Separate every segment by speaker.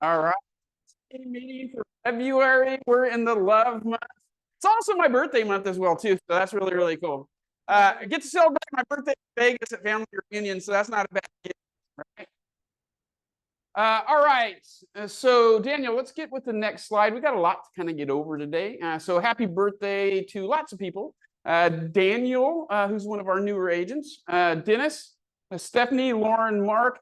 Speaker 1: All right. Meeting for February. We're in the love month. It's also my birthday month as well, too. So that's really, really cool. I get to celebrate my birthday in Vegas at family reunion, so that's not a bad gift, right? All right. So, Daniel, let's get with the next slide. We got a lot to kind of get over today. So, happy birthday to lots of people. Daniel, who's one of our newer agents, Dennis, Stephanie, Lauren, Mark,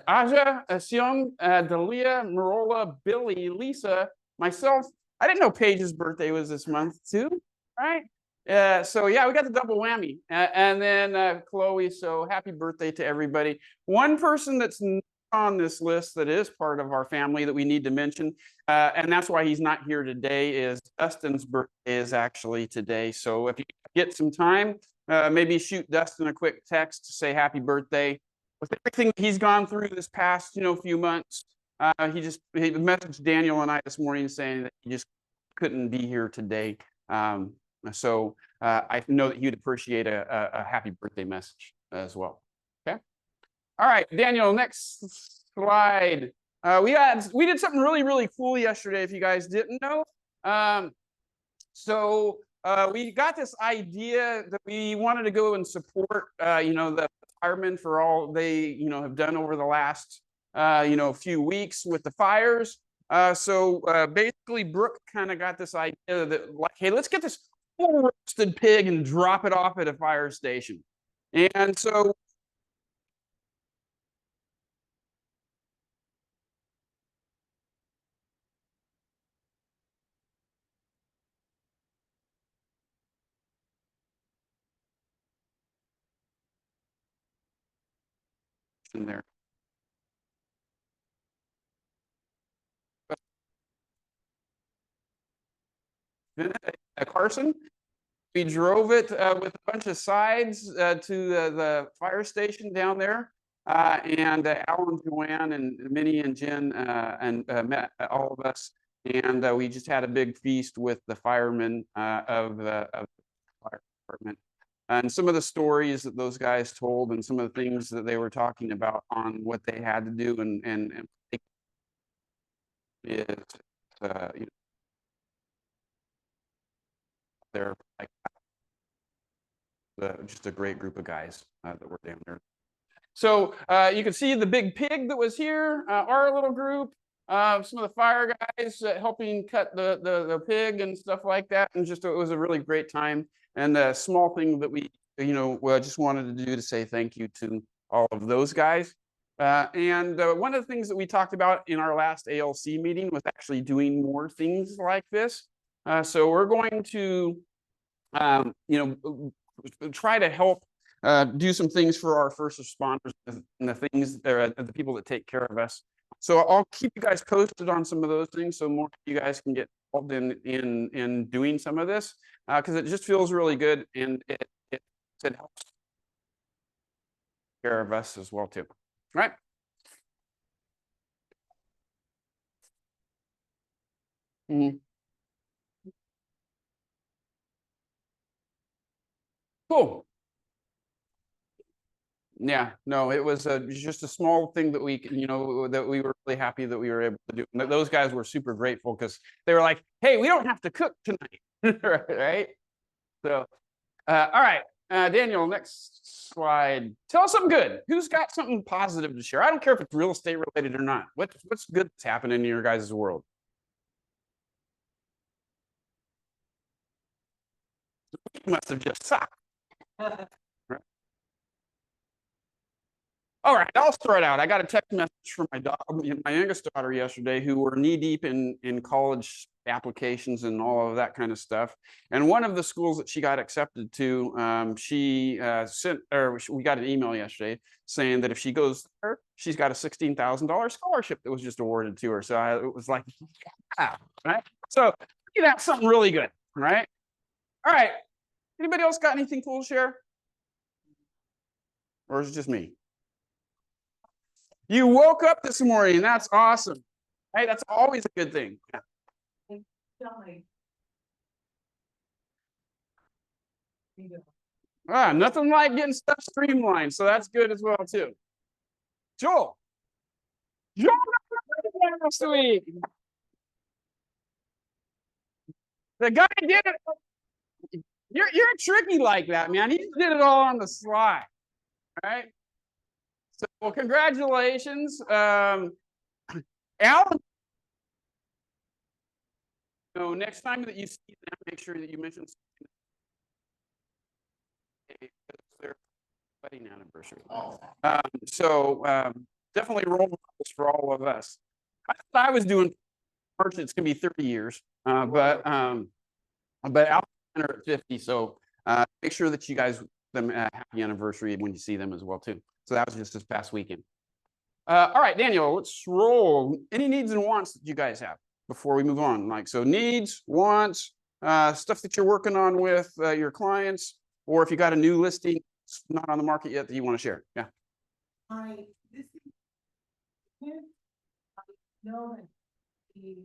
Speaker 1: Aja, Sion, Dalia, Marola, Billy, Lisa, myself. I didn't know Paige's birthday was this month too, right? So yeah, we got the double whammy. And then Chloe, so happy birthday to everybody. One person that's on this list that is part of our family that we need to mention, and that's why he's not here today, is Dustin's birthday is actually today. So if you get some time, maybe shoot Dustin a quick text to say happy birthday. With everything he's gone through this past, few months, he messaged Daniel and I this morning saying that he just couldn't be here today. So I know that you'd appreciate a happy birthday message as well. Okay. All right, Daniel, next slide. We did something really, really cool yesterday, if you guys didn't know. We got this idea that we wanted to go and support, the firemen for all they, have done over the last, few weeks with the fires. Basically, Brooke kind of got this idea that, like, hey, let's get this whole roasted pig and drop it off at a fire station. And so in there. Carson, we drove it with a bunch of sides to the fire station down there. And Alan, Joanne, and Minnie and Jen met all of us. And we just had a big feast with the firemen of the fire department. And some of the stories that those guys told and some of the things that they were talking about on what they had to do and is, they're like just a great group of guys that were down there. So you can see the big pig that was here, our little group, some of the fire guys helping cut the pig and stuff like that. And it was a really great time. And a small thing that we, just wanted to do to say thank you to all of those guys. And one of the things that we talked about in our last ALC meeting was actually doing more things like this. So we're going to, try to help do some things for our first responders and the things the people that take care of us. So I'll keep you guys posted on some of those things, so more of you guys can get involved in doing some of this, because it just feels really good, and it helps take care of us as well too. All right. Mm-hmm. Cool. Yeah, no, it was just a small thing that that we were really happy that we were able to do. And those guys were super grateful because they were like, "Hey, we don't have to cook tonight," right? So, all right, Daniel, next slide. Tell us something good. Who's got something positive to share? I don't care if it's real estate related or not. What's good that's happening in your guys' world? You must have just sucked. All right, I'll start out. I got a text message from my youngest daughter yesterday, who were knee deep in college applications and all of that kind of stuff. And one of the schools that she got accepted to, we got an email yesterday saying that if she goes there, she's got a $16,000 scholarship that was just awarded to her. So it was like, yeah, right? So that's something really good, right? All right. Anybody else got anything cool to share? Or is it just me? You woke up this morning. That's awesome. Hey, that's always a good thing. Nothing like getting stuff streamlined. So that's good as well, too. Joel. Joel. last week. The guy did it. You're tricky like that, man. He did it all on the slide. All right. So, well, congratulations. Alan, so next time that you see them, make sure that you mention their wedding anniversary. Definitely role models for all of us. I thought I was doing March, it's gonna be 30 years, but Alan's at 50, so make sure that you guys them happy anniversary when you see them as well too. So that was just this past weekend. All right, Daniel, let's roll. Any needs and wants that you guys have before we move on? Like, so needs, wants, stuff that you're working on with your clients, or if you got a new listing not on the market yet that you want to share. Yeah.
Speaker 2: Hi, this is I know that the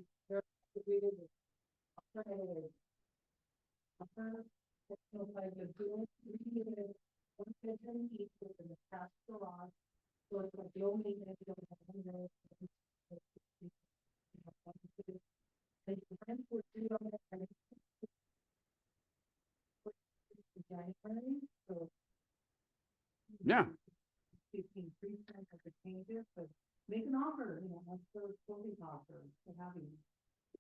Speaker 1: Yeah.
Speaker 2: Make an offer,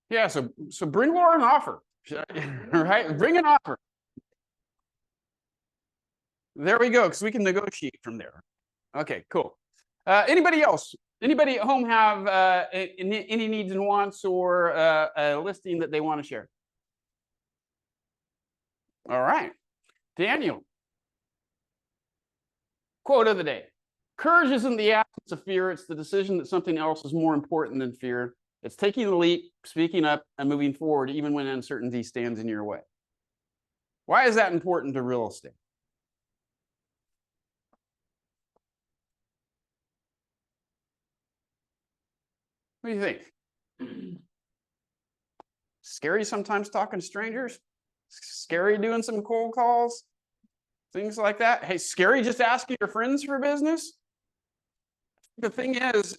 Speaker 1: Yeah, so bring Laura an offer. Right? Bring an offer. There we go, because we can negotiate from there. Okay, cool. Anybody else? Anybody at home have any needs and wants or a listing that they want to share? All right. Daniel. Quote of the day. Courage isn't the absence of fear, it's the decision that something else is more important than fear. It's taking the leap, speaking up, and moving forward, even when uncertainty stands in your way. Why is that important to real estate? What do you think? Scary sometimes talking to strangers? Scary doing some cold calls? Things like that? Hey, scary just asking your friends for business? The thing is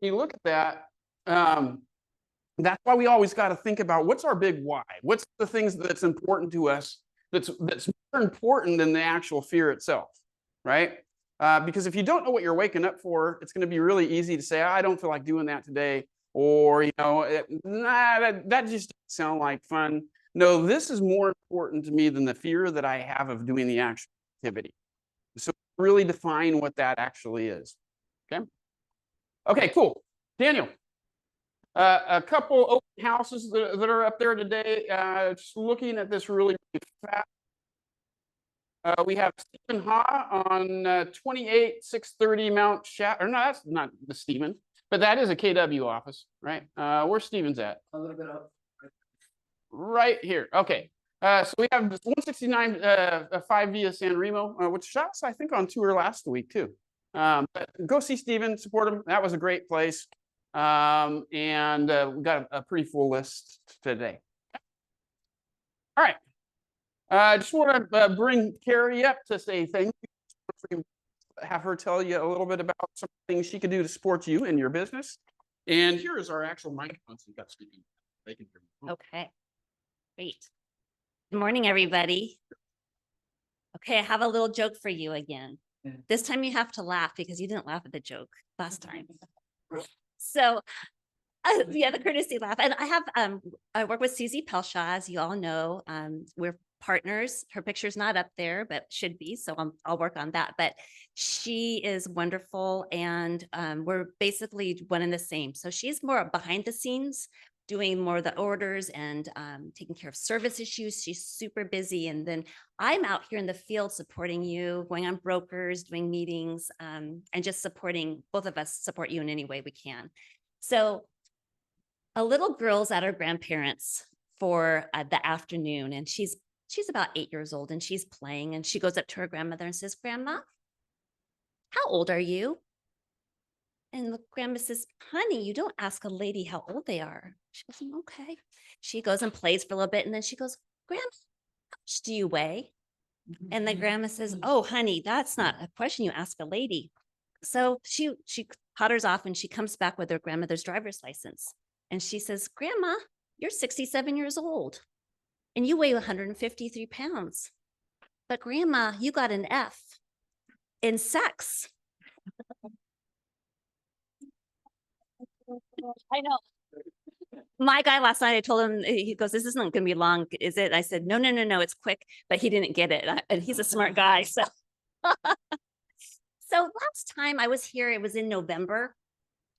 Speaker 1: you look at that, that's why we always got to think about what's our big why? What's the things that's important to us that's more important than the actual fear itself, right? Because if you don't know what you're waking up for, it's going to be really easy to say, I don't feel like doing that today. Or, that just doesn't sound like fun. No, this is more important to me than the fear that I have of doing the actual activity. So really define what that actually is. Okay. Okay, cool. Daniel, a couple open houses that are up there today. Just looking at this really fast. We have Stephen Ha on 28630 Mount Shat. Or no, that's not the Stephen, but that is a KW office, right? Where's Stephen's at?
Speaker 2: a little bit up.
Speaker 1: Right here. Okay. So we have 169 5 via San Remo, which shot us, I think, on tour last week too. But go see Stephen, support him. That was a great place. And we got a pretty full list today. All right. I just want to bring Carrie up to say thank you. Have her tell you a little bit about some things she could do to support you in your business. And here is our actual microphone. So you got speaking. They can hear me.
Speaker 3: Okay, great. Good morning, everybody. Okay, I have a little joke for you again. This time you have to laugh because you didn't laugh at the joke last time. So, the courtesy laugh. And I have, I work with Susie Pelshaw, as you all know. We're partners. Her picture's not up there, but should be. So I'll work on that. But she is wonderful. And we're basically one and the same. So she's more behind the scenes, doing more of the orders and taking care of service issues. She's super busy. And then I'm out here in the field supporting you, going on brokers, doing meetings, and just supporting, both of us support you in any way we can. So a little girl's at her grandparents' for the afternoon, and she's about 8 years old, and she's playing, and she goes up to her grandmother and says, "Grandma, how old are you?" And the grandma says, "Honey, you don't ask a lady how old they are." She goes, "Okay." She goes and plays for a little bit, and then she goes, "Grandma, how much do you weigh?" And the grandma says, "Oh, honey, that's not a question you ask a lady." So she Potter's off and she comes back with her grandmother's driver's license. And she says, Grandma, you're 67 years old and you weigh 153 pounds. But Grandma, you got an F in sex. I know. My guy last night, I told him, he goes, this isn't going to be long, is it? I said, no, it's quick, but he didn't get it. And he's a smart guy. So, so last time I was here, it was in November.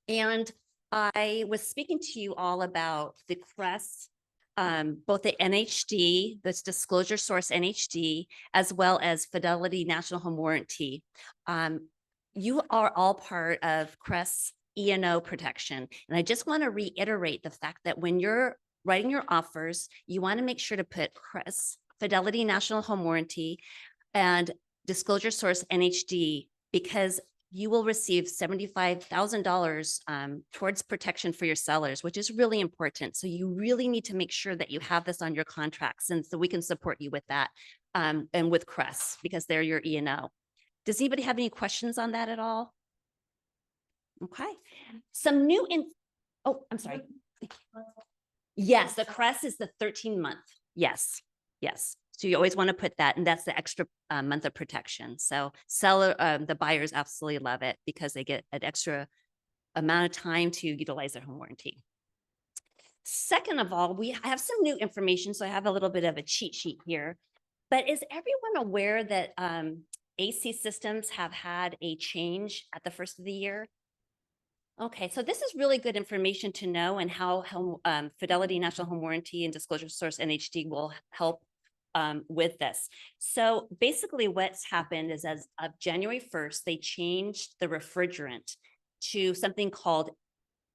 Speaker 3: And I was speaking to you all about the CRESS, both the NHD, this disclosure source NHD, as well as Fidelity National Home Warranty. You are all part of CRESS E&O protection. And I just want to reiterate the fact that when you're writing your offers, you want to make sure to put CRESS, Fidelity National Home Warranty, and Disclosure Source NHD, because you will receive $75,000 towards protection for your sellers, which is really important. So you really need to make sure that you have this on your contracts, and so we can support you with that and with CRESS because they're your E&O. Does anybody have any questions on that at all? Okay. Some new oh, I'm sorry. Yes, the CRESS is the 13-month. Yes. So you always want to put that, and that's the extra month of protection. So the buyers absolutely love it because they get an extra amount of time to utilize their home warranty. Second of all, I have some new information. So I have a little bit of a cheat sheet here, but is everyone aware that AC systems have had a change at the first of the year? Okay, so this is really good information to know, and how Fidelity National Home Warranty and Disclosure Source NHD will help with this. So basically what's happened is, as of January 1st, they changed the refrigerant to something called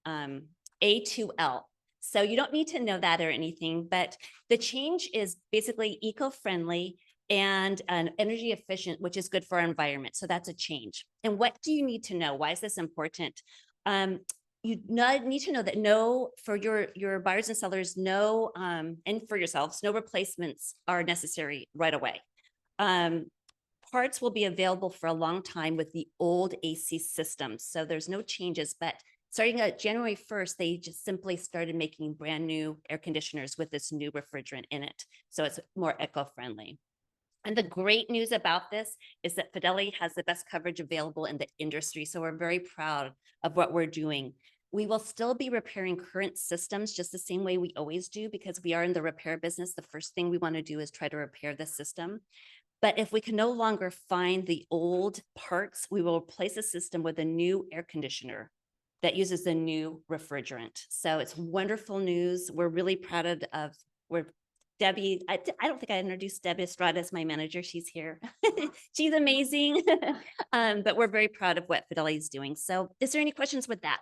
Speaker 3: A2L. So you don't need to know that or anything, but the change is basically eco-friendly and energy efficient, which is good for our environment. So that's a change. And what do you need to know? Why is this important? You need to know that for your buyers and sellers, and for yourselves, no replacements are necessary right away. Parts will be available for a long time with the old AC systems. So there's no changes, but starting at January 1st, they just simply started making brand new air conditioners with this new refrigerant in it. So it's more eco-friendly. And the great news about this is that Fidelity has the best coverage available in the industry. So we're very proud of what we're doing. We will still be repairing current systems just the same way we always do, because we are in the repair business. The first thing we want to do is try to repair the system. But if we can no longer find the old parts, we will replace the system with a new air conditioner that uses the new refrigerant. So it's wonderful news. We're really proud of Debbie. I don't think I introduced Debbie Estrada as my manager. She's here. She's amazing. But we're very proud of what Fidelity is doing. So is there any questions with that?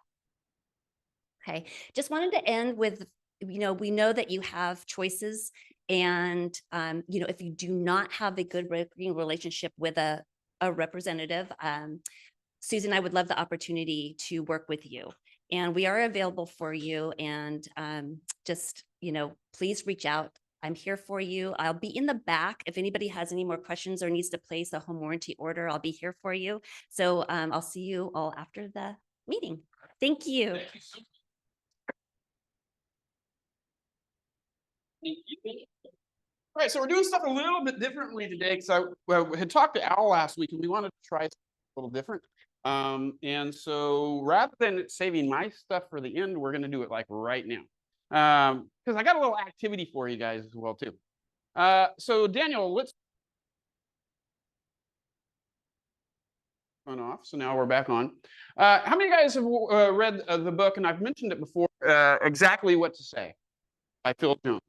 Speaker 3: Okay, just wanted to end with, we know that you have choices, and if you do not have a good working relationship with a representative, Susan, I would love the opportunity to work with you, and we are available for you. And please reach out. I'm here for you. I'll be in the back. If anybody has any more questions or needs to place a home warranty order, I'll be here for you. So I'll see you all after the meeting. Thank you.
Speaker 1: Thank you so much. All right, so we're doing stuff a little bit differently today, because I had talked to Al last week and we wanted to try something a little different. And so rather than saving my stuff for the end, we're going to do it like right now. Because I got a little activity for you guys as well too. So Daniel, let's on off. So now we're back on. How many guys have read the book? And I've mentioned it before. Exactly What to Say by Phil Jones.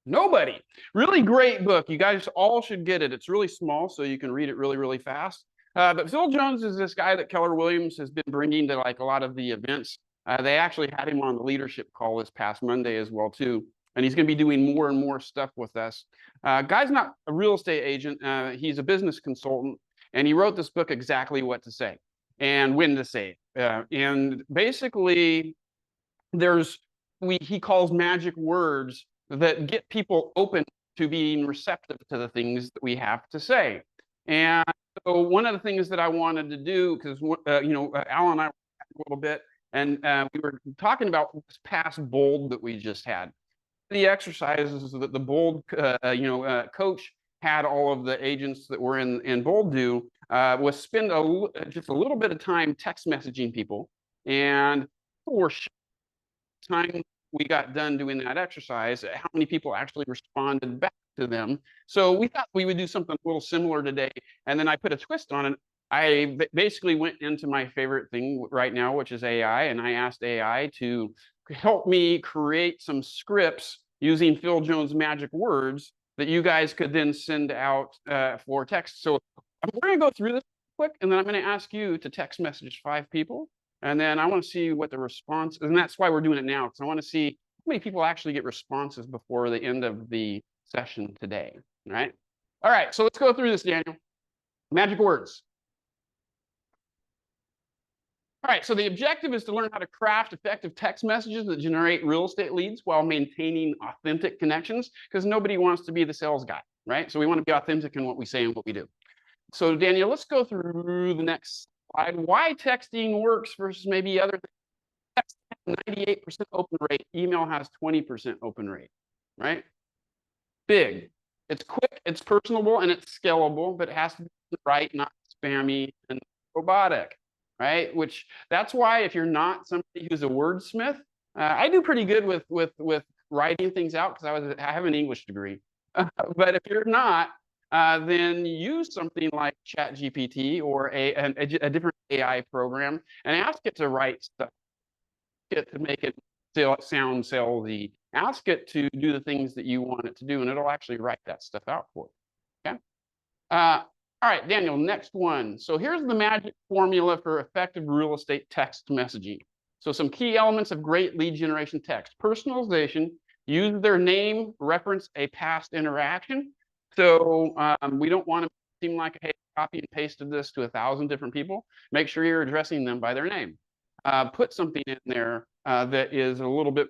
Speaker 1: Nobody. Really great book. You guys all should get it. It's really small, so you can read it really, really fast. But Phil Jones is this guy that Keller Williams has been bringing to like a lot of the events. They actually had him on the leadership call this past Monday as well too. And he's going to be doing more and more stuff with us. Guy's not a real estate agent. He's a business consultant. And he wrote this book, Exactly What to Say and When to Say it. And basically, he calls magic words that get people open to being receptive to the things that we have to say. And so one of the things that I wanted to do, because Al and I were a little bit, and we were talking about this past bold that we just had. The exercises that the bold coach had all of the agents that were in bold do was spend just a little bit of time text messaging people, and for time we got done doing that exercise, how many people actually responded back to them. So we thought we would do something a little similar today, and then I put a twist on it. I basically went into my favorite thing right now, which is AI, and I asked AI to help me create some scripts using Phil Jones' magic words that you guys could then send out for text. So we're going to go through this quick, and then I'm going to ask you to text message 5 people. And then I want to see what the response, and that's why we're doing it now, because I want to see how many people actually get responses before the end of the session today, right? All right, so let's go through this, Daniel. Magic words. All right, so the objective is to learn how to craft effective text messages that generate real estate leads while maintaining authentic connections, because nobody wants to be the sales guy, right? So we want to be authentic in what we say and what we do. So Daniel, let's go through the next slide. Why texting works versus maybe other things. Text 98% open rate, email has 20% open rate, right? Big. It's quick, it's personable, and it's scalable, but it has to be right, not spammy and robotic, right? Which that's why if you're not somebody who's a wordsmith, I do pretty good with writing things out because I have an English degree. But if you're not, then use something like ChatGPT or a different AI program and ask it to write stuff, to make it sound salesy. Ask it to do the things that you want it to do, and it'll actually write that stuff out for you. Okay. All right, Daniel, next one. So here's the magic formula for effective real estate text messaging. So some key elements of great lead generation text. Personalization, use their name, reference a past interaction. So we don't want to seem like, hey, copy and pasted this to 1,000 different people. Make sure you're addressing them by their name. Put something in there that is a little bit,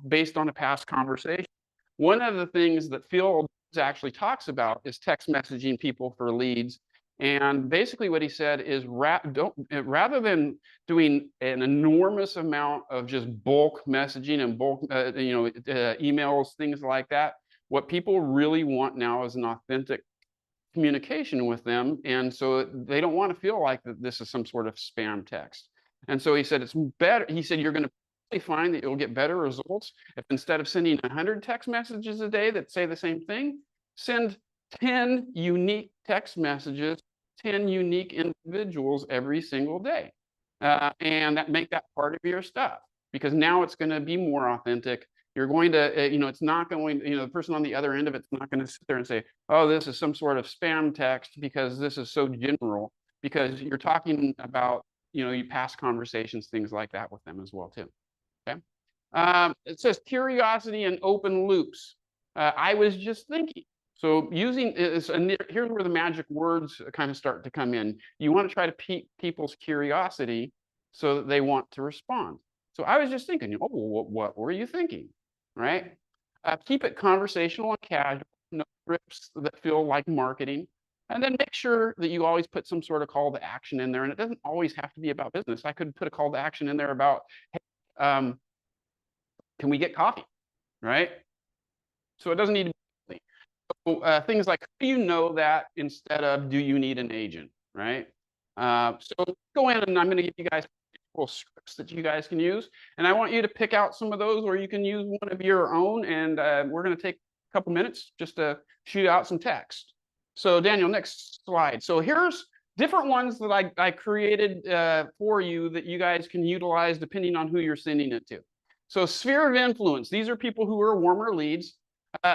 Speaker 1: based on a past conversation. One of the things that Phil actually talks about is text messaging people for leads. And basically what he said is rather than doing an enormous amount of just bulk messaging and bulk emails, things like that, what people really want now is an authentic communication with them. And so they don't want to feel like that this is some sort of spam text. And so he said it's better. He said you're going to find that you'll get better results if instead of sending 100 text messages a day that say the same thing, send 10 unique text messages, 10 unique individuals every single day. And make that part of your stuff, because now it's going to be more authentic. You're going to, it's not going, the person on the other end of it's not going to sit there and say, oh, this is some sort of spam text because this is so general, because you're talking about, you past conversations, things like that with them as well, too. Okay. It says curiosity and open loops. I was just thinking. So using this, and here's where the magic words kind of start to come in. You want to try to pique people's curiosity so that they want to respond. So I was just thinking, oh, what were you thinking? Right? Keep it conversational and casual, no scripts that feel like marketing. And then make sure that you always put some sort of call to action in there. And it doesn't always have to be about business. I could put a call to action in there about, hey, can we get coffee? Right? So it doesn't need to be. So, things like, do you know that, instead of, do you need an agent? Right? So go in, and I'm going to give you guys scripts that you guys can use. And I want you to pick out some of those, or you can use one of your own. And we're going to take a couple minutes just to shoot out some text. So Daniel, next slide. So here's different ones that I created for you that you guys can utilize depending on who you're sending it to. So sphere of influence. These are people who are warmer leads.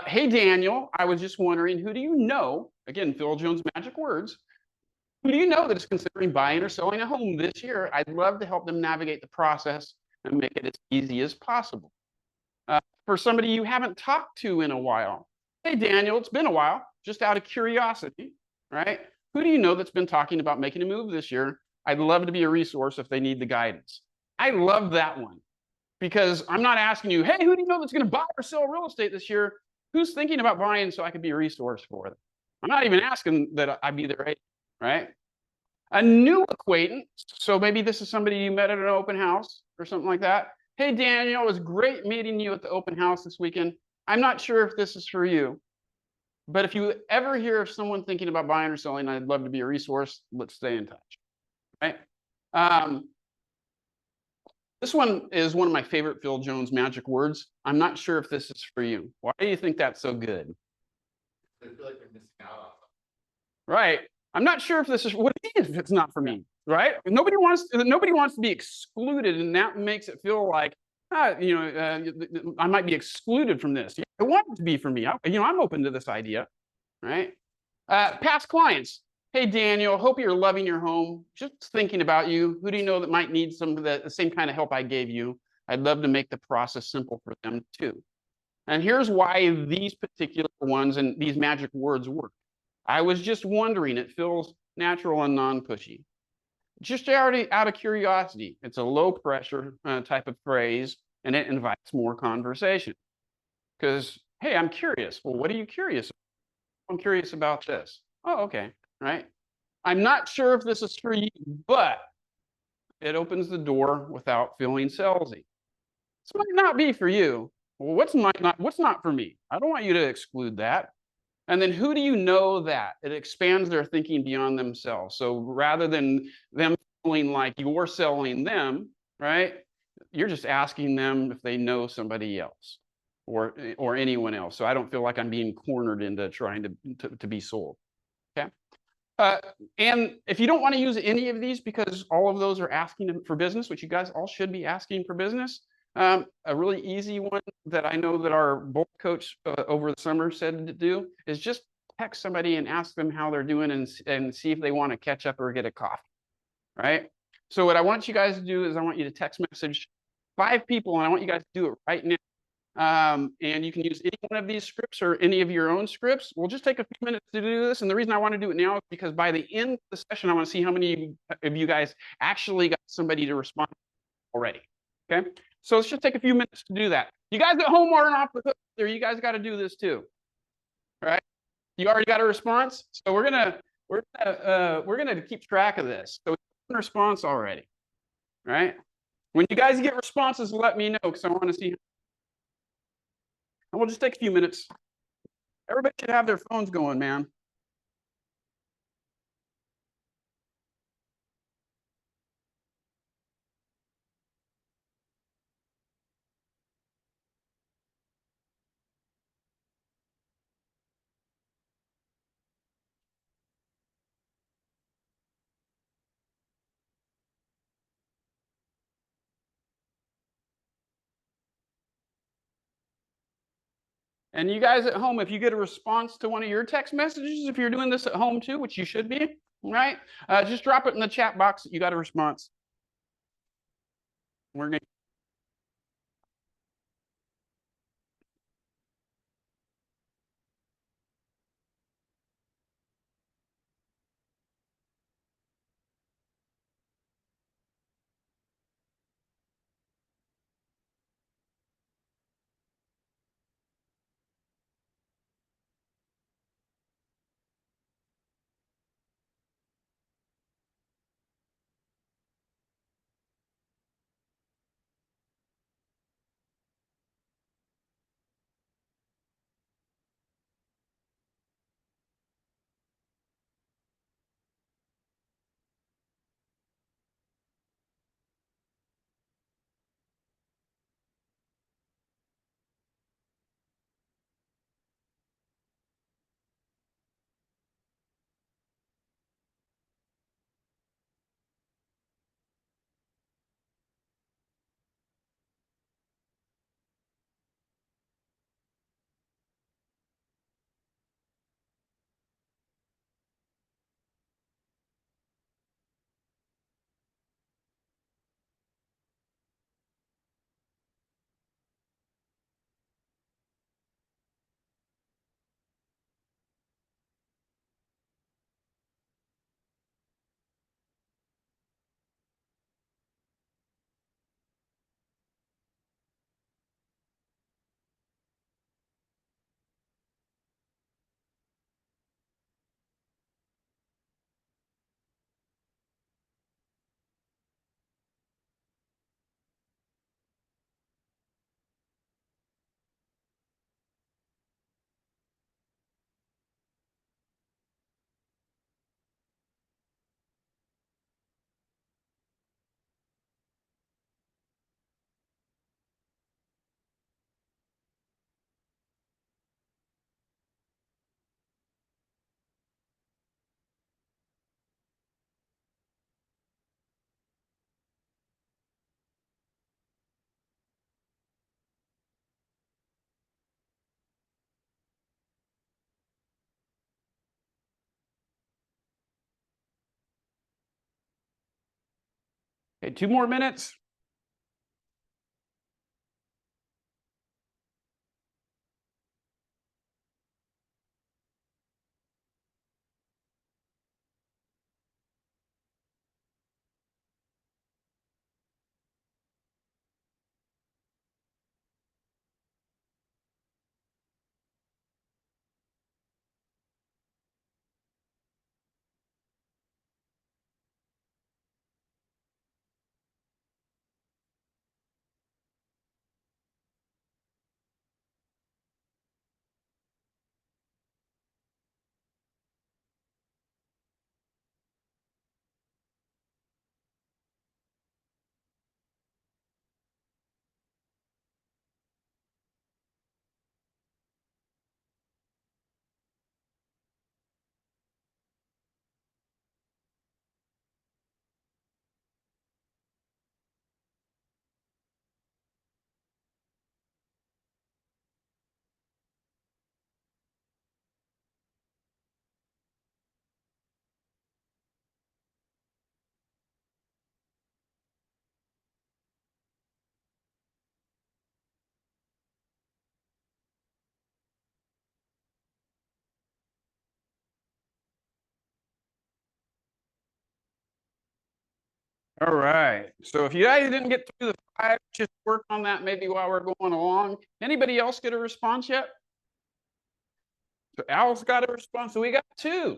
Speaker 1: Hey, Daniel, I was just wondering, who do you know? Again, Phil Jones' magic words. Who do you know that is considering buying or selling a home this year? I'd love to help them navigate the process and make it as easy as possible. For somebody you haven't talked to in a while. Hey, Daniel, it's been a while, just out of curiosity, right? Who do you know that's been talking about making a move this year? I'd love to be a resource if they need the guidance. I love that one, because I'm not asking you, hey, who do you know that's going to buy or sell real estate this year? Who's thinking about buying so I could be a resource for them? I'm not even asking that I be their agent, right? A new acquaintance, so maybe this is somebody you met at an open house or something like that. Hey, Daniel, it was great meeting you at the open house this weekend. I'm not sure if this is for you, but if you ever hear of someone thinking about buying or selling, I'd love to be a resource. Let's stay in touch, right? This one is one of my favorite Phil Jones magic words. I'm not sure if this is for you. Why do you think that's so good?
Speaker 4: They feel like they're missing out on something.
Speaker 1: Right. I'm not sure if this is what it is if it's not for me, right? Nobody wants to be excluded, and that makes it feel like I might be excluded from this. I want it to be for me. I'm open to this idea, right? Past clients. Hey, Daniel, hope you're loving your home. Just thinking about you. Who do you know that might need some of the same kind of help I gave you? I'd love to make the process simple for them too. And here's why these particular ones and these magic words work. I was just wondering, it feels natural and non-pushy. Just already out of curiosity. It's a low pressure type of phrase, and it invites more conversation. Because, hey, I'm curious. Well, what are you curious about? I'm curious about this. Oh, okay, right? I'm not sure if this is for you, but it opens the door without feeling salesy. This might not be for you. Well, what's not for me? I don't want you to exclude that. And then who do you know that? It expands their thinking beyond themselves. So rather than them feeling like you're selling them, right? You're just asking them if they know somebody else or anyone else. So I don't feel like I'm being cornered into trying to be sold. Okay. And if you don't want to use any of these because all of those are asking for business, which you guys all should be asking for business, a really easy one that I know that our bulk coach over the summer said to do is just text somebody and ask them how they're doing and see if they want to catch up or get a coffee, right? So what I want you guys to do is I want you to text message 5 people, and I want you guys to do it right now. And you can use any one of these scripts or any of your own scripts. We'll just take a few minutes to do this. And the reason I want to do it now is because by the end of the session, I want to see how many of you guys actually got somebody to respond already. Okay. So let's just take a few minutes to do that. You guys at home aren't off the hook there. You guys got to do this too. All right. You already got a response. So we're gonna keep track of this. So response already. Right. When you guys get responses, let me know because I want to see. And we'll just take a few minutes. Everybody should have their phones going, man. And you guys at home, if you get a response to one of your text messages, if you're doing this at home too, which you should be, right? Just drop it in the chat box that you got a response. We're gonna. Okay, 2 more minutes. All right. So if you guys didn't get through the 5, just work on that maybe while we're going along. Anybody else get a response yet? So Al's got a response. So we got 2.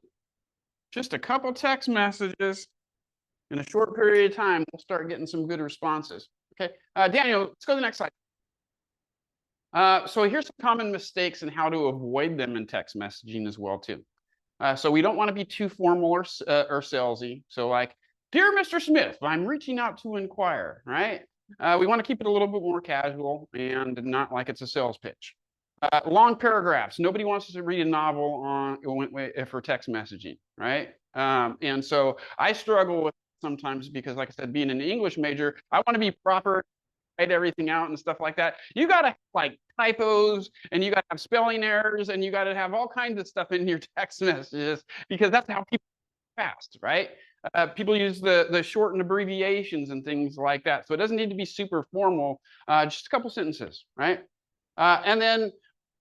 Speaker 1: Just a couple text messages in a short period of time. We'll start getting some good responses. Okay. Daniel, let's go to the next slide. So here's some common mistakes and how to avoid them in text messaging as well too. So we don't want to be too formal or salesy. So like, dear Mr. Smith, I'm reaching out to inquire, right? We want to keep it a little bit more casual and not like it's a sales pitch. Long paragraphs. Nobody wants to read a novel for text messaging, right? And so I struggle with sometimes because, like I said, being an English major, I want to be proper, write everything out and stuff like that. You got to like typos and you got to have spelling errors and you got to have all kinds of stuff in your text messages because that's how people fast, right? People use the shortened abbreviations and things like that. So it doesn't need to be super formal, just a couple sentences, right? And then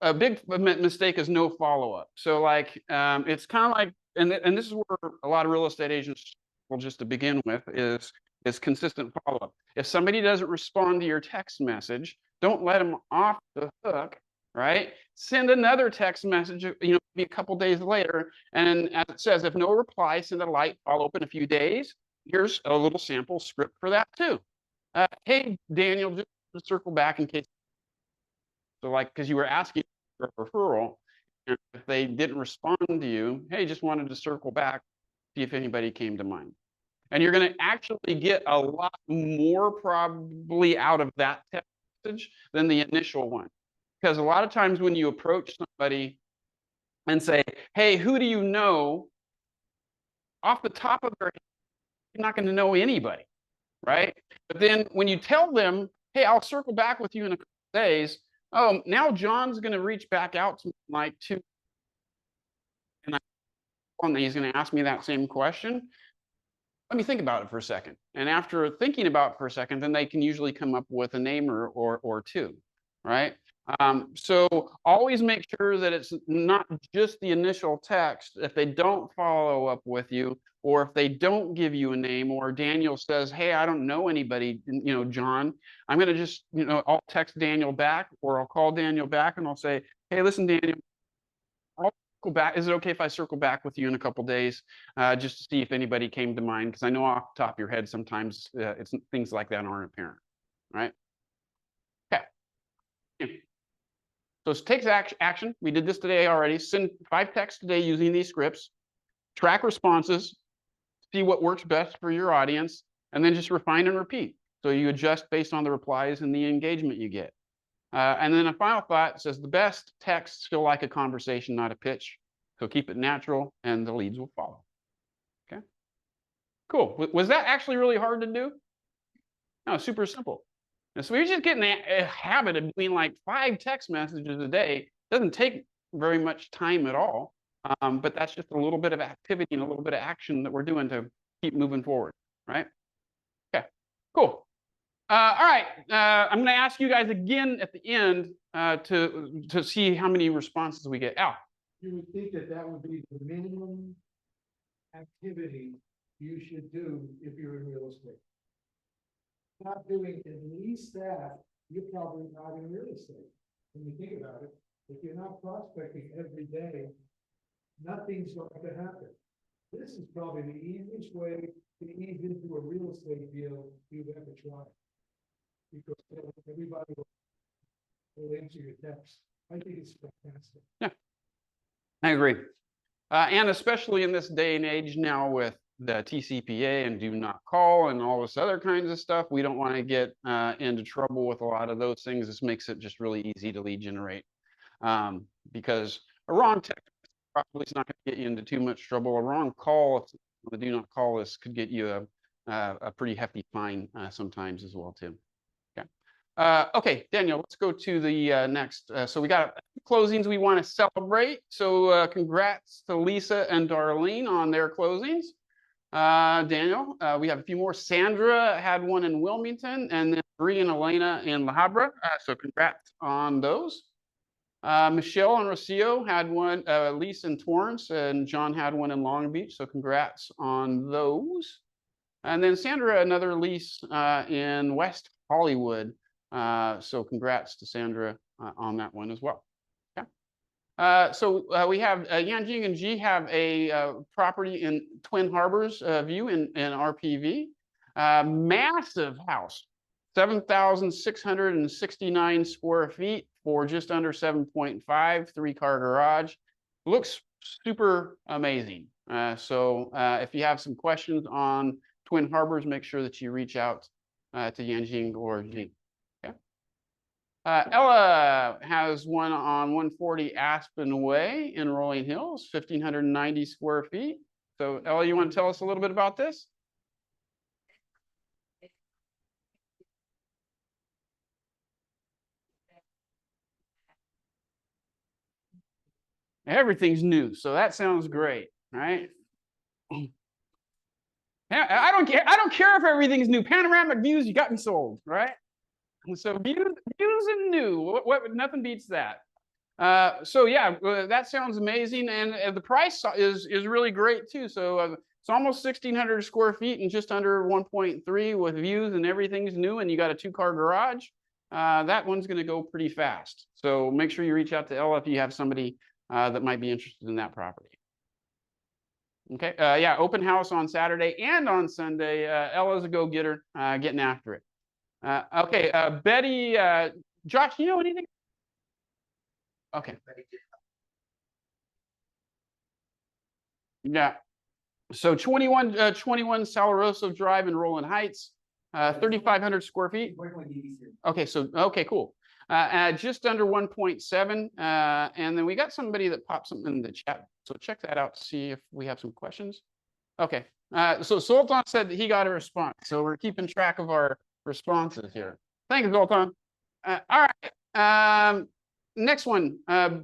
Speaker 1: a big mistake is no follow-up. So like, it's kind of like, and this is where a lot of real estate agents, well, just to begin with, is consistent follow-up. If somebody doesn't respond to your text message, don't let them off the hook, right? Send another text message, maybe a couple days later. And as it says, if no reply, send a light follow-up in a few days. Here's a little sample script for that too. Hey, Daniel, just to circle back in case. So like, because you were asking for a referral, and if they didn't respond to you, hey, just wanted to circle back, see if anybody came to mind. And you're going to actually get a lot more probably out of that text message than the initial one. Because a lot of times when you approach somebody and say, hey, who do you know? Off the top of their head, you're not going to know anybody, right? But then when you tell them, hey, I'll circle back with you in a couple of days. Oh, now John's going to reach back out to me like 2, and he's going to ask me that same question. Let me think about it for a second. And after thinking about it for a second, then they can usually come up with a name or 2, right? So always make sure that it's not just the initial text. If they don't follow up with you, or if they don't give you a name, or Daniel says, hey, I don't know anybody, John, I'm going to just, I'll text Daniel back, or I'll call Daniel back and I'll say, hey, listen, Daniel, I'll circle back. Is it okay if I circle back with you in a couple days, just to see if anybody came to mind? Because I know off the top of your head, sometimes it's things like that aren't apparent, right? Okay. So it takes action. We did this today already. Send 5 texts today using these scripts. Track responses. See what works best for your audience, and then just refine and repeat. So you adjust based on the replies and the engagement you get. And then a final thought says the best texts feel like a conversation, not a pitch. So keep it natural and the leads will follow. Okay. Cool. Was that actually really hard to do? No, super simple. And so we're just getting a habit of doing like 5 text messages a day. Doesn't take very much time at all. But that's just a little bit of activity and a little bit of action that we're doing to keep moving forward, right? Okay. Cool. All right. I'm going to ask you guys again at the end to see how many responses we get. Al.
Speaker 5: You would think that that would be the minimum activity you should do if you're in real estate. Not doing at least that, you're probably not in real estate. When you think about it, if you're not prospecting every day, nothing's going to happen. This is probably the easiest way to ease into a real estate deal you've ever tried. Because everybody will answer your text. I think it's fantastic.
Speaker 1: Yeah, I agree. And especially in this day and age now with the TCPA and do not call and all this other kinds of stuff, we don't want to get into trouble with a lot of those things. This makes it just really easy to lead generate. Because a wrong text probably is not going to get you into too much trouble. A wrong call, the do not call list, could get you a pretty hefty fine sometimes as well too. Okay, Daniel, let's go to the next. So we got closings we want to celebrate. So congrats to Lisa and Darlene on their closings. Daniel, we have a few more. Sandra had one in Wilmington, and then Bree and Elena in La Habra. So congrats on those. Michelle and Rocio had one, Lisa in Torrance, and John had one in Long Beach. So congrats on those. And then Sandra, another lease in West Hollywood. So congrats to Sandra on that one as well. Okay. So we have Yanjing and G have a property in Twin Harbors view in RPV. Massive house, 7,669 square feet for just under 7.5, 3-car garage. Looks super amazing. So if you have some questions on Twin Harbors, make sure that you reach out to Yanjing or G. Ella has one on 140 Aspen Way in Rolling Hills, 1,590 square feet. So Ella, you want to tell us a little bit about this? Everything's new, so that sounds great, right? I don't care. I don't care if everything's new. Panoramic views, you got me sold, right? So views and new. What nothing beats that. So yeah, that sounds amazing, and the price is really great too. So it's almost 1,600 square feet and just under 1.3 with views and everything's new, and you got a 2-car garage. That one's going to go pretty fast. So make sure you reach out to Ella if you have somebody that might be interested in that property. Okay, yeah, open house on Saturday and on Sunday. Ella's a go-getter, getting after it. Okay, Betty, Josh, you know anything? Okay. Yeah. So 21 Salaroso Drive in Roland Heights, 3,500 square feet. Okay, so okay, cool. Just under 1.7, and then we got somebody that popped something in the chat. So check that out to see if we have some questions. Okay, so Sultan said that he got a response. So we're keeping track of our responses here. Thank you, Zoltan. All right. Next one.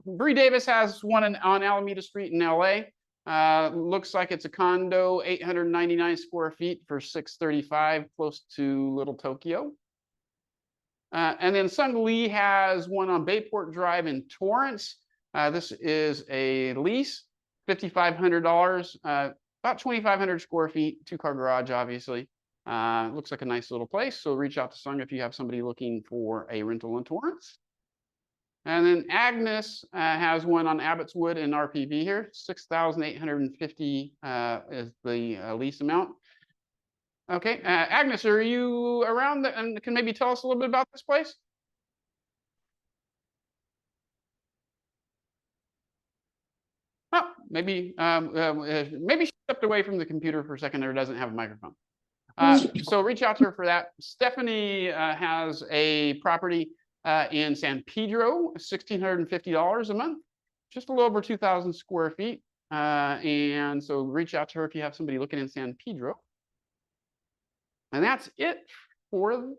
Speaker 1: Bree Davis has one on Alameda Street in LA. Looks like it's a condo, 899 square feet for $635, close to Little Tokyo. And then Sung Lee has one on Bayport Drive in Torrance. This is a lease, $5,500, about 2,500 square feet, 2-car garage, obviously. Looks like a nice little place. So reach out to Sung if you have somebody looking for a rental in Torrance. And then Agnes has one on Abbotswood in RPV here. 6,850 is the lease amount. Okay, Agnes, are you around and can maybe tell us a little bit about this place? Oh, maybe maybe she stepped away from the computer for a second or doesn't have a microphone. So reach out to her for that. Stephanie has a property in San Pedro, $1,650 a month, just a little over 2,000 square feet. And so reach out to her if you have somebody looking in San Pedro. And that's it for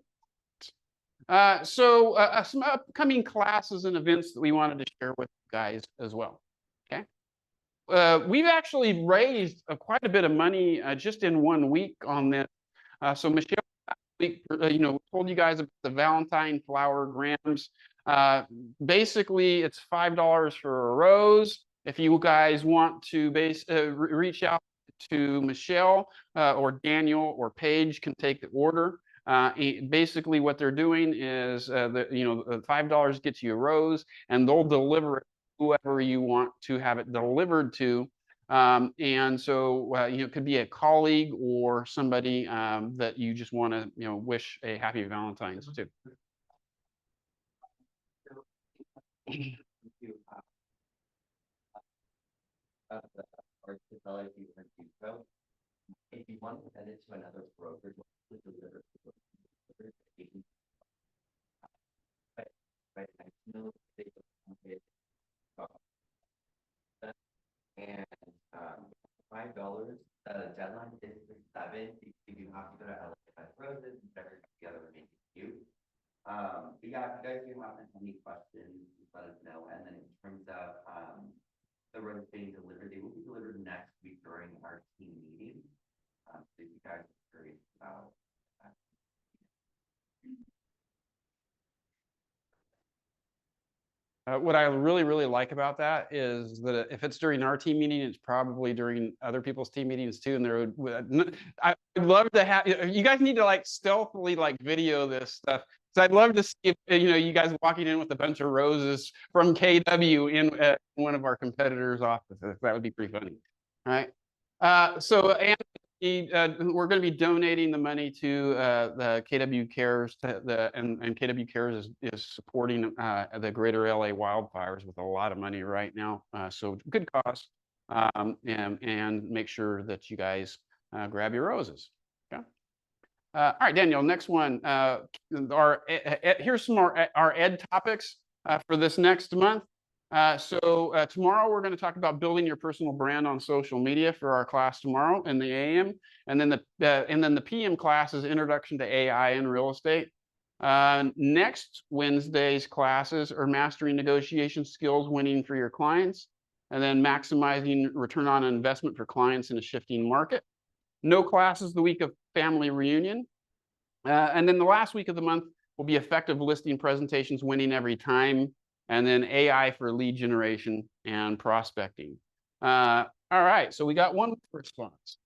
Speaker 1: some upcoming classes and events that we wanted to share with you guys as well. Okay. We've actually raised quite a bit of money just in 1 week on this. So Michelle week, told you guys about the Valentine flower grams. Basically, it's $5 for a rose. If you guys want to reach out to Michelle or Daniel or Paige can take the order. Basically, what they're doing is, $5 gets you a rose, and they'll deliver it to whoever you want to have it delivered to. And so, it could be a colleague or somebody that you just want to, wish a happy Valentine's to.
Speaker 6: If you want to send it to another broker, and $5. The deadline is the 7th. You have to go to LA Roses and every together to make it cute. But yeah, if you guys do have any questions, just let us know. And then in terms of the roses being delivered, they will be delivered next week during our team meeting. So if you guys are curious about that.
Speaker 1: What I really, really like about that is that if it's during our team meeting, it's probably during other people's team meetings too. And I would love to have, you guys need to like stealthily like video this stuff. So I'd love to see if, you guys walking in with a bunch of roses from KW in one of our competitors' offices. That would be pretty funny. All right. We're going to be donating the money to the KW Cares and KW Cares is supporting the Greater LA wildfires with a lot of money right now. So good cause, and make sure that you guys grab your roses. Okay. All right, Daniel. Next one. Here's some more our ed topics for this next month. Tomorrow we're going to talk about building your personal brand on social media for our class tomorrow in the AM, and then the PM class is Introduction to AI in Real Estate. Next Wednesday's classes are Mastering Negotiation Skills, Winning for Your Clients, and then Maximizing Return on Investment for Clients in a Shifting Market. No classes the week of Family Reunion, and then the last week of the month will be Effective Listing Presentations, Winning Every Time, and then AI for lead generation and prospecting. All right, so we got one response.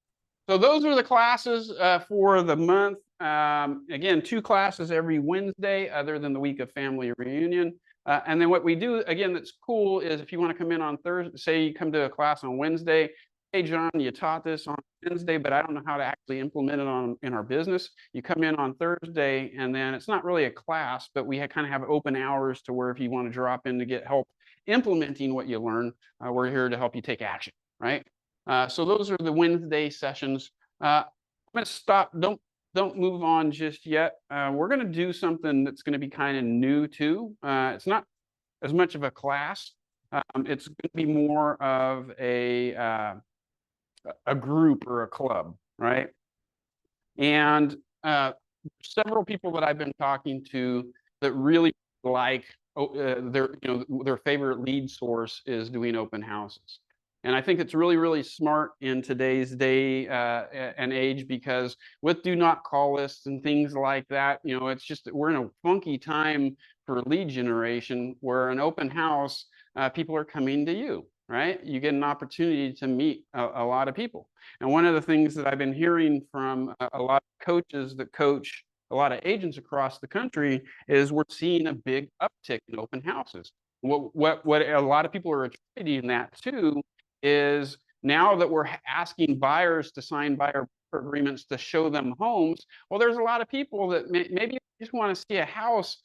Speaker 1: So those are the classes for the month. Again, 2 classes every Wednesday, other than the week of Family Reunion. And then what we do, again, that's cool is if you want to come in on Thursday, say you come to a class on Wednesday, hey, John, you taught this on Wednesday, but I don't know how to actually implement it in our business. You come in on Thursday, and then it's not really a class, but we kind of have open hours to where if you want to drop in to get help implementing what you learn, we're here to help you take action, right? So those are the Wednesday sessions. I'm going to stop. Don't move on just yet. We're going to do something that's going to be kind of new too. It's not as much of a class. It's going to be more of a group or a club, right? And several people that I've been talking to that really like their favorite lead source is doing open houses. And I think it's really, really smart in today's day and age, because with do not call lists and things like that, it's just we're in a funky time for lead generation where an open house, people are coming to you, right? You get an opportunity to meet a lot of people. And one of the things that I've been hearing from a lot of coaches that coach a lot of agents across the country is we're seeing a big uptick in open houses. What a lot of people are attributing that to is now that we're asking buyers to sign buyer agreements to show them homes. Well, there's a lot of people that maybe just want to see a house,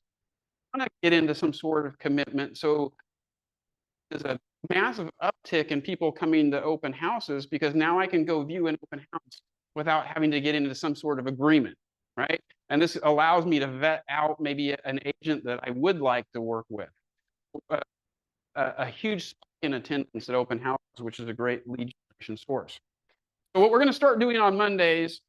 Speaker 1: want to get into some sort of commitment. So there's a massive uptick in people coming to open houses because now I can go view an open house without having to get into some sort of agreement, right? And this allows me to vet out maybe an agent that I would like to work with. A huge spike in attendance at open houses, which is a great lead generation source. So what we're going to start doing on Mondays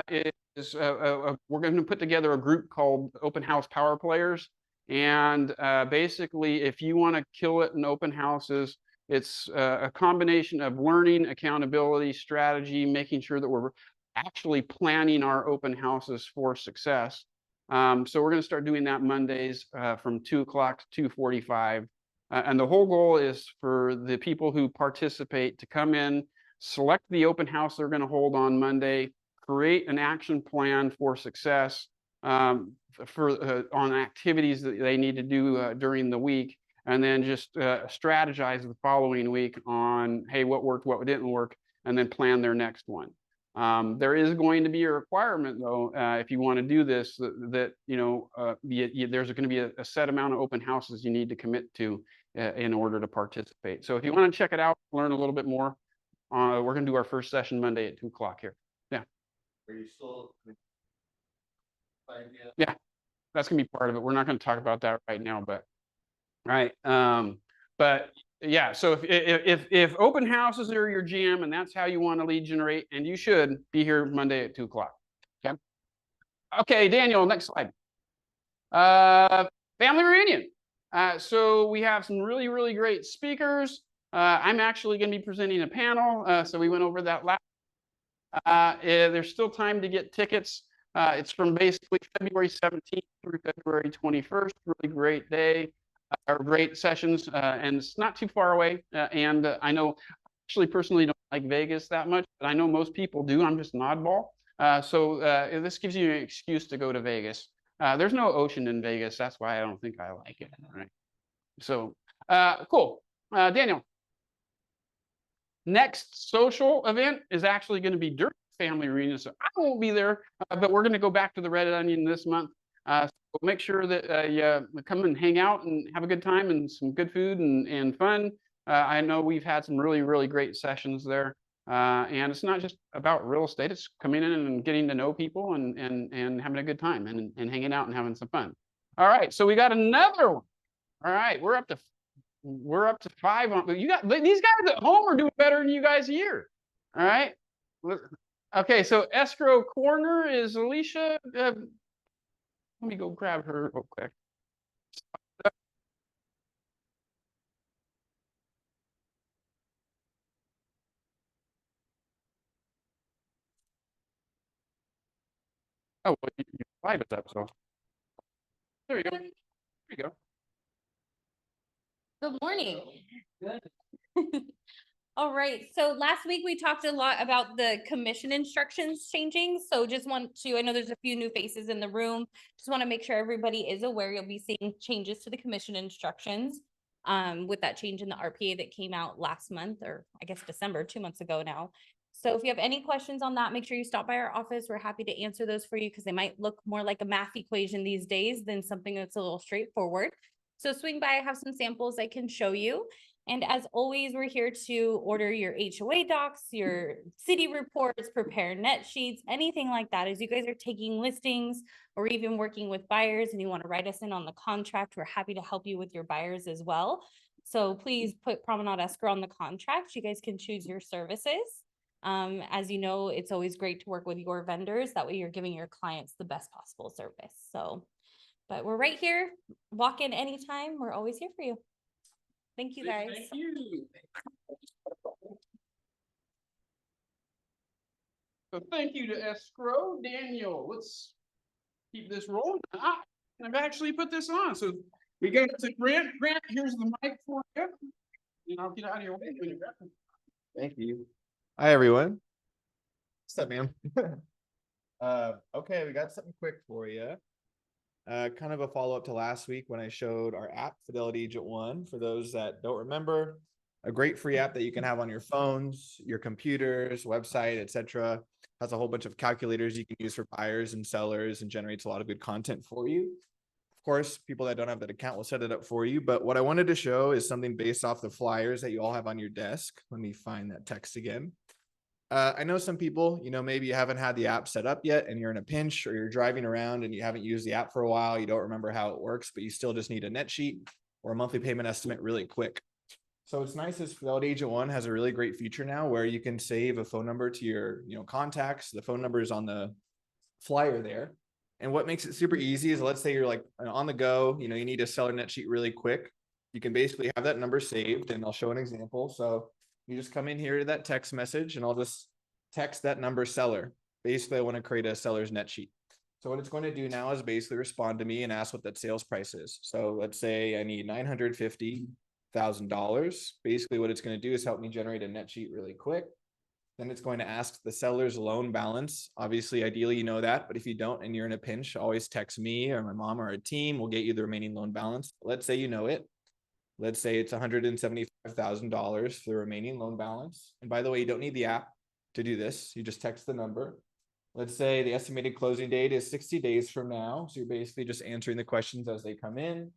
Speaker 1: is we're going to put together a group called Open House Power Players. And basically, if you want to kill it in open houses, it's a combination of learning, accountability, strategy, making sure that we're actually planning our open houses for success. So we're going to start doing that Mondays from 2 o'clock to 2:45. And the whole goal is for the people who participate to come in, select the open house they're going to hold on Monday, create an action plan for success on activities that they need to do during the week, and then just strategize the following week on, hey, what worked, what didn't work, and then plan their next one. There is going to be a requirement, though, if you want to do this, that there's going to be a set amount of open houses you need to commit to in order to participate. So if you want to check it out, learn a little bit more, we're going to do our first session Monday at 2 o'clock here. Yeah.
Speaker 4: Are you still?
Speaker 1: Yeah, that's going to be part of it. We're not going to talk about that right now, but right. But yeah, so if open houses are your jam and that's how you want to lead generate, and you should be here Monday at 2 o'clock. Okay. Okay, Daniel, next slide. Family reunion. So we have some really, really great speakers. I'm actually going to be presenting a panel. So we went over that last. There's still time to get tickets. It's from basically February 17th through February 21st. Really great day, or great sessions, and it's not too far away. And I know, actually, personally, don't like Vegas that much, but I know most people do. I'm just an oddball. So this gives you an excuse to go to Vegas. There's no ocean in Vegas. That's why I don't think I like it. Right. So cool. Daniel. Next social event is actually going to be during family reunion, so I won't be there, but we're going to go back to the Red Onion this month. So make sure that you come and hang out and have a good time and some good food and fun. I know we've had some really, really great sessions there. And it's not just about real estate, it's coming in and getting to know people and having a good time and hanging out and having some fun. All right, so we got another one. All right, we're up to 5 on. You got these guys at home are doing better than you guys here. All right. Okay, so escrow corner is Alicia. Let me go grab her real quick. Oh, well, you live it up, so there you go. There you go.
Speaker 7: Good morning. All right, so last week we talked a lot about the commission instructions changing. So just want to, I know there's a few new faces in the room. Just want to make sure everybody is aware you'll be seeing changes to the commission instructions with that change in the RPA that came out last month, or I guess December, 2 months ago now. So if you have any questions on that, make sure you stop by our office. We're happy to answer those for you because they might look more like a math equation these days than something that's a little straightforward. So swing by, I have some samples I can show you. And as always, we're here to order your HOA docs, your city reports, prepare net sheets, anything like that. As you guys are taking listings or even working with buyers and you want to write us in on the contract, we're happy to help you with your buyers as well. So please put Promenade Escrow on the contract. You guys can choose your services. As you know, it's always great to work with your vendors. That way you're giving your clients the best possible service. So, but we're right here. Walk in anytime. We're always here for you. Thank you, guys.
Speaker 1: Thank you. So thank you to escrow, Daniel. Let's keep this rolling. I've actually put this on. So we go to Grant. Grant, here's the mic for you. And I'll get out of your way when you're ready.
Speaker 4: Thank you. Hi, everyone. What's up, man? Okay, we got something quick for you. Kind of a follow-up to last week when I showed our app, Fidelity Agent One. For those that don't remember, a great free app that you can have on your phones, your computers, website, etc. Has a whole bunch of calculators you can use for buyers and sellers and generates a lot of good content for you. Of course, people that don't have that account will set it up for you. But what I wanted to show is something based off the flyers that you all have on your desk. Let me find that text again. I know some people, maybe you haven't had the app set up yet and you're in a pinch, or you're driving around and you haven't used the app for a while. You don't remember how it works, but you still just need a net sheet or a monthly payment estimate really quick. So what's nice is Fidelity Agent One has a really great feature now where you can save a phone number to your contacts. The phone number is on the flyer there. And what makes it super easy is, let's say you're like on the go, you need a seller net sheet really quick. You can basically have that number saved, and I'll show an example. So you just come in here to that text message and I'll just text that number seller. Basically, I want to create a seller's net sheet. So what it's going to do now is basically respond to me and ask what that sales price is. So let's say I need $950,000. Basically, what it's going to do is help me generate a net sheet really quick. Then it's going to ask the seller's loan balance. Obviously, ideally, you know that, but if you don't and you're in a pinch, always text me or my mom or a team. We'll get you the remaining loan balance. Let's say you know it. Let's say it's $175,000 for the remaining loan balance. And by the way, you don't need the app to do this. You just text the number. Let's say the estimated closing date is 60 days from now. So you're basically just answering the questions as they come in.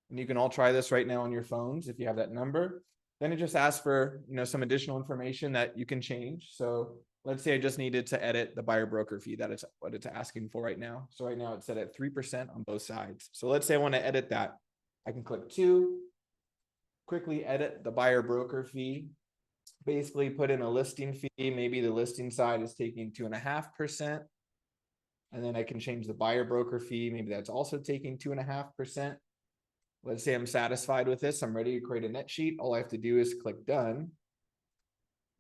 Speaker 4: And you can all try this right now on your phones if you have that number. Then it just asks for, some additional information that you can change. So let's say I just needed to edit the buyer broker fee. That is what it's asking for right now. So right now it's set at 3% on both sides. So let's say I want to edit that. I can click 2, quickly edit the buyer broker fee, basically put in a listing fee. Maybe the listing side is taking 2.5%. And then I can change the buyer broker fee. Maybe that's also taking 2.5%. Let's say I'm satisfied with this. I'm ready to create a net sheet. All I have to do is click done.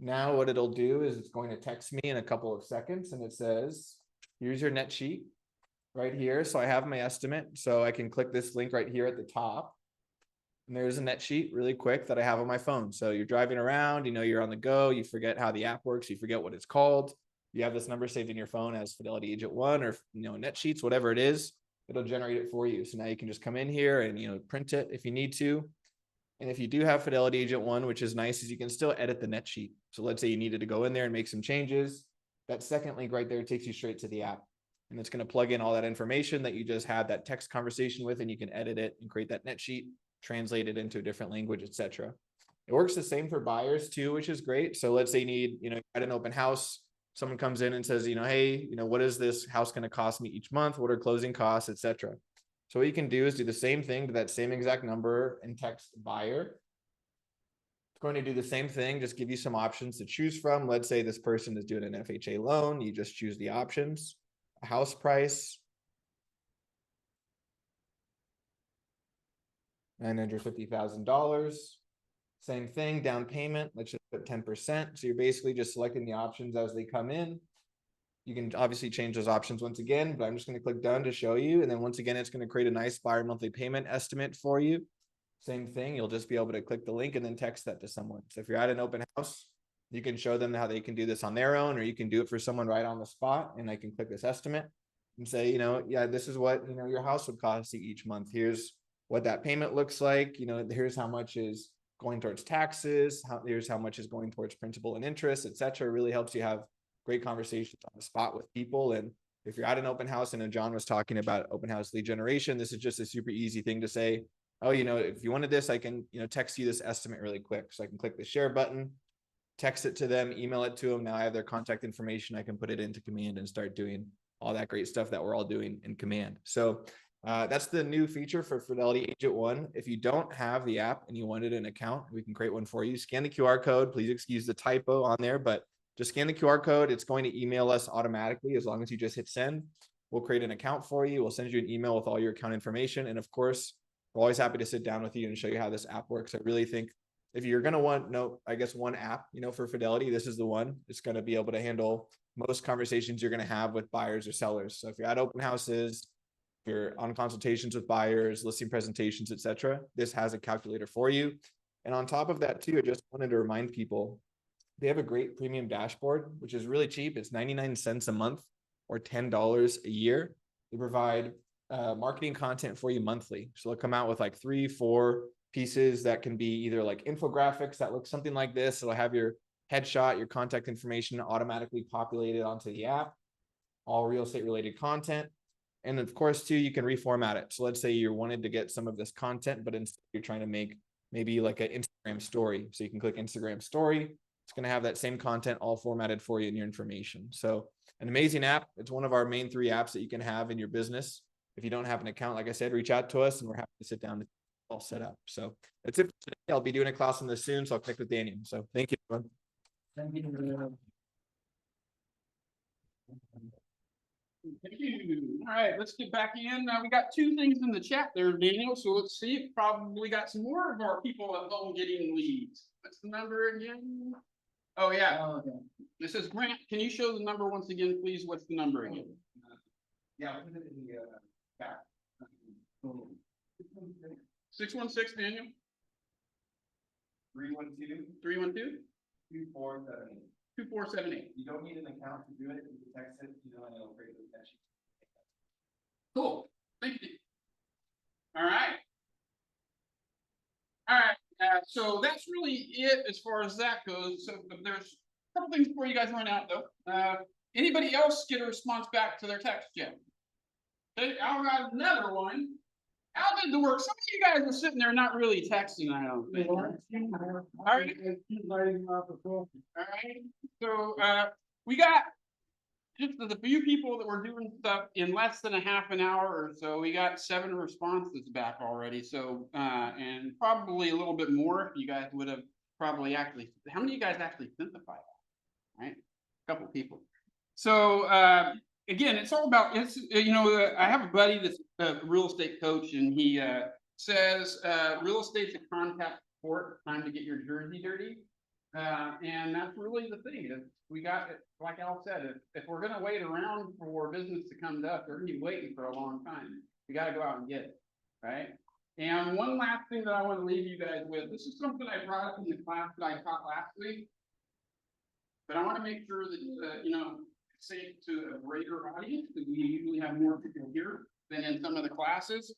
Speaker 4: Now what it'll do is it's going to text me in a couple of seconds and it says, here's your net sheet right here. So I have my estimate. So I can click this link right here at the top. And there's a net sheet really quick that I have on my phone. So you're driving around, you're on the go, you forget how the app works, you forget what it's called. You have this number saved in your phone as Fidelity Agent 1 or net sheets, whatever it is. It'll generate it for you. So now you can just come in here and, print it if you need to. And if you do have Fidelity Agent 1, which is nice, is you can still edit the net sheet. So let's say you needed to go in there and make some changes. That second link right there takes you straight to the app. And it's going to plug in all that information that you just had that text conversation with, and you can edit it and create that net sheet, translate it into a different language, etc. It works the same for buyers too, which is great. So let's say you need, at an open house, someone comes in and says, hey, what is this house going to cost me each month? What are closing costs, etc. So what you can do is do the same thing to that same exact number and text buyer. It's going to do the same thing, just give you some options to choose from. Let's say this person is doing an FHA loan. You just choose the options, a house price, $950,000. Same thing, down payment, let's just put 10%. So you're basically just selecting the options as they come in. You can obviously change those options once again, but I'm just going to click done to show you. And then once again, it's going to create a nice buyer monthly payment estimate for you. Same thing, you'll just be able to click the link and then text that to someone. So if you're at an open house, you can show them how they can do this on their own, or you can do it for someone right on the spot. And I can click this estimate and say, yeah, this is what, your house would cost you each month. Here's what that payment looks like. Here's how much is going towards taxes, here's how much is going towards principal and interest, etc. It really helps you have great conversations on the spot with people. And if you're at an open house, and John was talking about open house lead generation, this is just a super easy thing to say, oh, if you wanted this, I can, text you this estimate really quick. So I can click the share button, text it to them, email it to them. Now I have their contact information. I can put it into Command and start doing all that great stuff that we're all doing in Command. So that's the new feature for Fidelity Agent 1. If you don't have the app and you wanted an account, we can create one for you. Scan the QR code. Please excuse the typo on there, but just scan the QR code. It's going to email us automatically as long as you just hit send. We'll create an account for you. We'll send you an email with all your account information. And of course, we're always happy to sit down with you and show you how this app works. I really think if you're going to want, one app, for Fidelity, this is the one. It's going to be able to handle most conversations you're going to have with buyers or sellers. So if you're at open houses, if you're on consultations with buyers, listing presentations, etc., this has a calculator for you. And on top of that too, I just wanted to remind people, they have a great premium dashboard, which is really cheap. It's 99 cents a month or $10 a year. They provide marketing content for you monthly. So they'll come out with like 3-4 pieces that can be either like infographics that look something like this. It'll have your headshot, your contact information automatically populated onto the app, all real estate related content. And of course too, you can reformat it. So let's say you wanted to get some of this content, but instead you're trying to make maybe like an Instagram story. So you can click Instagram story. It's going to have that same content all formatted for you in your information. So an amazing app. It's one of our main 3 apps that you can have in your business. If you don't have an account, like I said, reach out to us and we're happy to sit down and all set up. So that's it for today. I'll be doing a class on this soon, so I'll connect with Daniel. So thank you, everyone.
Speaker 1: Thank you. All right, let's get back in. We got 2 things in the chat there, Daniel. So let's see. Probably got some more of our people at home getting leads. What's the number again? Oh, yeah.
Speaker 2: Oh, okay.
Speaker 1: This is Grant. Can you show the number once again, please? What's the number again?
Speaker 6: Yeah, I'll put it in the, back.
Speaker 1: 616, Daniel?
Speaker 6: 312
Speaker 1: 312
Speaker 6: 2478.
Speaker 1: 2478.
Speaker 6: You don't need an account to do it, you can text it, and it'll create the connection.
Speaker 1: Cool. Thank you. All right. All right. So that's really it as far as that goes. So there's a couple things before you guys run out, though. Anybody else get a response back to their text yet? Okay, I got another one. How did the work? Some of you guys are sitting there not really texting, I don't think.
Speaker 5: All right. Keep lighting off the phone.
Speaker 1: All right. So we got just the few people that were doing stuff in less than a half an hour or so. We got 7 responses back already. So and probably a little bit more if you guys would have probably actually. How many of you guys actually sent the file? Right, a couple people. So again, it's all about I have a buddy that's a real estate coach, and he says real estate's a contact sport. Time to get your jersey dirty. And that's really the thing. We got, like Al said, if we're going to wait around for business to come to us, we're going to be waiting for a long time. We got to go out and get it, right? And one last thing that I want to leave you guys with. This is something I brought up in the class that I taught last week, but I want to make sure that say it to a greater audience, because we usually have more people here than in some of the classes.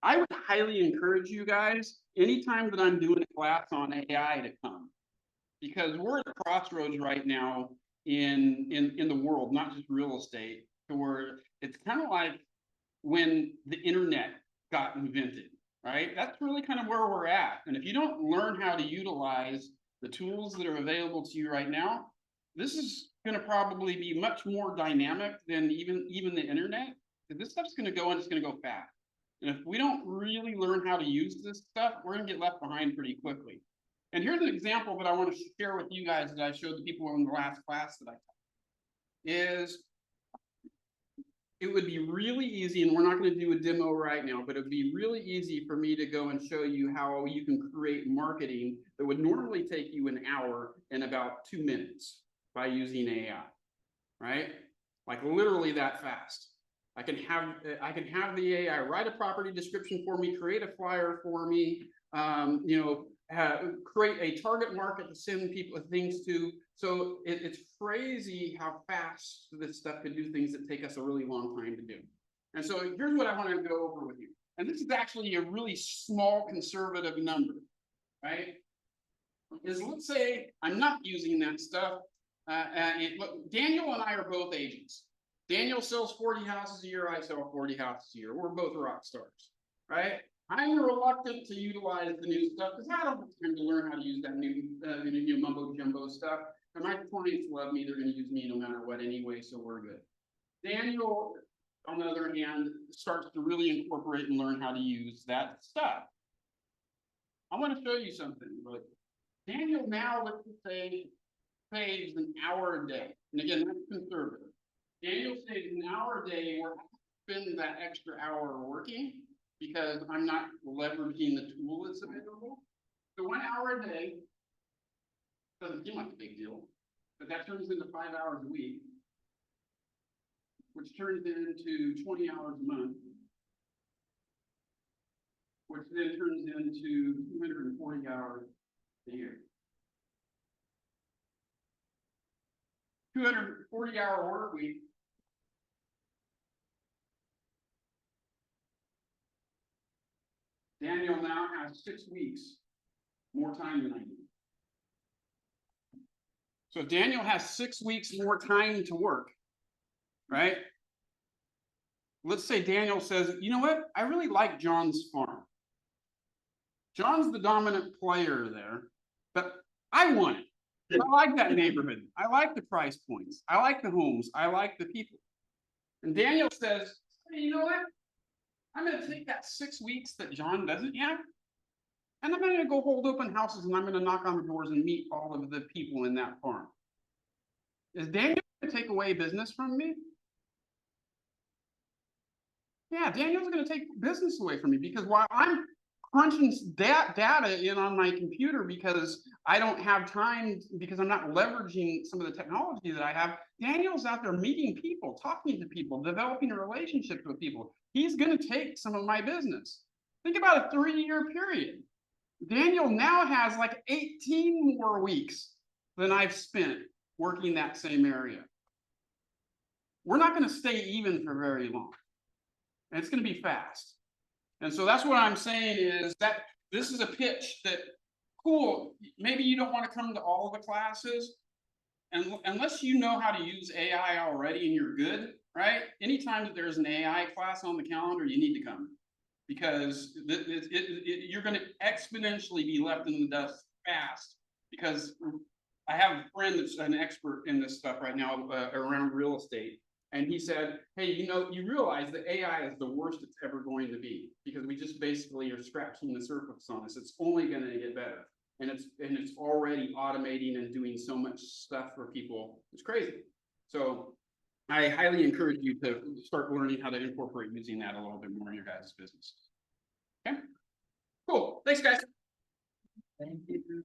Speaker 1: I would highly encourage you guys, anytime that I'm doing a class on AI, to come. Because we're at a crossroads right now in the world, not just real estate, to where it's kind of like when the internet got invented, right? That's really kind of where we're at. And if you don't learn how to utilize the tools that are available to you right now, this is going to probably be much more dynamic than even the internet. This stuff's going to go and it's going to go fast. And if we don't really learn how to use this stuff, we're going to get left behind pretty quickly. And here's an example that I want to share with you guys that I showed the people in the last class that I taught. Is it would be really easy, and we're not going to do a demo right now, but it would be really easy for me to go and show you how you can create marketing that would normally take you an hour in about 2 minutes by using AI, right? Like literally that fast. I can have the AI write a property description for me, create a flyer for me, create a target market to send people things to. So it's crazy how fast this stuff can do things that take us a really long time to do. And so here's what I want to go over with you. And this is actually a really small conservative number, right? Is let's say I'm not using that stuff. Daniel and I are both agents. Daniel sells 40 houses a year. I sell 40 houses a year. We're both rock stars, right? I'm reluctant to utilize the new stuff because I don't have time to learn how to use that new mumbo jumbo stuff. And my clients love me; they're going to use me no matter what anyway, so we're good. Daniel, on the other hand, starts to really incorporate and learn how to use that stuff. I want to show you something, but Daniel now, let's say, saves an hour a day, and again, that's conservative. Daniel saves an hour a day where I spend that extra hour working, because I'm not leveraging the tool that's available. So 1 hour a day doesn't seem like a big deal, but that turns into 5 hours a week, which turns into 20 hours a month, which then turns into 240 hours a year. 240-hour work week. Daniel now has 6 weeks more time than I do. So if Daniel has 6 weeks more time to work, right? Let's say Daniel says, you know what? I really like John's farm. John's the dominant player there, but I want it. I like that neighborhood. I like the price points. I like the homes. I like the people. And Daniel says, hey, you know what? I'm going to take that 6 weeks that John doesn't have, and I'm going to go hold open houses, and I'm going to knock on the doors and meet all of the people in that farm. Is Daniel going to take away business from me? Yeah, Daniel's going to take business away from me, because while I'm crunching data in on my computer because I don't have time, because I'm not leveraging some of the technology that I have. Daniel's out there meeting people, talking to people, developing relationships with people. He's going to take some of my business. Think about a 3-year period. Daniel now has like 18 more weeks than I've spent working that same area. We're not going to stay even for very long. And it's going to be fast. And so that's what I'm saying is that this is a pitch that, cool, maybe you don't want to come to all of the classes. And unless you know how to use AI already and you're good, right? Anytime that there's an AI class on the calendar, you need to come. Because you're going to exponentially be left in the dust fast. Because I have a friend that's an expert in this stuff right now around real estate. And he said, hey, you realize that AI is the worst it's ever going to be, because we just basically are scratching the surface on this. It's only going to get better. And it's already automating and doing so much stuff for people. It's crazy. So I highly encourage you to start learning how to incorporate using that a little bit more in your guys' business. Okay, cool. Thanks, guys.
Speaker 2: Thank you.